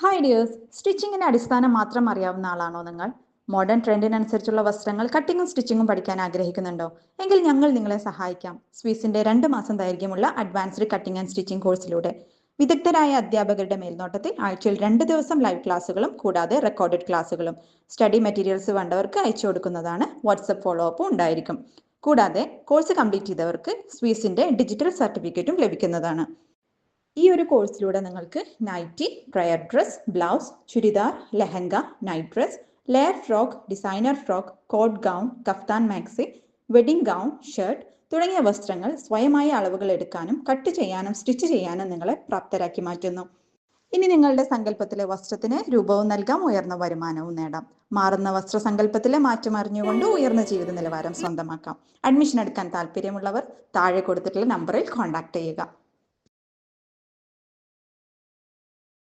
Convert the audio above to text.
Hi dears, സ്റ്റിച്ചിങ്ങിന്റെ അടിസ്ഥാനം മാത്രം അറിയാവുന്ന ആളാണോ നിങ്ങൾ? മോഡേൺ ട്രെൻഡിനനുസരിച്ചുള്ള വസ്ത്രങ്ങൾ കട്ടിങ്ങും സ്റ്റിച്ചിങ്ങും പഠിക്കാൻ ആഗ്രഹിക്കുന്നുണ്ടോ? എങ്കിൽ ഞങ്ങൾ നിങ്ങളെ സഹായിക്കാം. സ്വീസിന്റെ 2 മാസം ദൈർഘ്യമുള്ള അഡ്വാൻസ്ഡ് കട്ടിംഗ് ആൻഡ് സ്റ്റിച്ചിങ് കോഴ്സിലൂടെ. വിദഗ്ധരായ അധ്യാപകരുടെ മേൽനോട്ടത്തിൽ ആഴ്ചയിൽ 2 ദിവസം ലൈവ് ക്ലാസ്സുകളും കൂടാതെ റെക്കോർഡഡ് ക്ലാസ്സുകളും. സ്റ്റഡി മെറ്റീരിയൽസ് വേണ്ടവർക്ക് അയച്ചു കൊടുക്കുന്നതാണ്. വാട്സ്ആപ്പ് ഫോളോ അപ്പും ഉണ്ടായിരിക്കും. കൂടാതെ കോഴ്സ് കംപ്ലീറ്റ് ചെയ്തവർക്ക് സ്വീസിന്റെ ഡിജിറ്റൽ സർട്ടിഫിക്കറ്റും ലഭിക്കുന്നതാണ്. ഈ ഒരു കോഴ്സിലൂടെ നിങ്ങൾക്ക് nighty, prayer dress, blouse, churidar, lehenga, night dress, layer frock, designer frock, coat gown, kaftan maxi, wedding gown, shirt തുടങ്ങിയ വസ്ത്രങ്ങൾ സ്വയമായ അളവുകൾ എടുക്കാനും കട്ട് ചെയ്യാനും സ്റ്റിച്ച് ചെയ്യാനും നിങ്ങളെ പ്രാപ്തരാക്കി മാറ്റുന്നു. ഇനി നിങ്ങളുടെ സങ്കല്പത്തിലെ വസ്ത്രത്തിന് രൂപവും നൽകാം, ഉയർന്ന വരുമാനവും നേടാം. മാറുന്ന വസ്ത്രസങ്കല്പത്തിലെ മാറ്റം അറിഞ്ഞുകൊണ്ട് ഉയർന്ന ജീവിത നിലവാരം സ്വന്തമാക്കാം. അഡ്മിഷൻ എടുക്കാൻ താല്പര്യമുള്ളവർ താഴെ കൊടുത്തിട്ടുള്ള നമ്പറിൽ കോൺടാക്ട് ചെയ്യുക.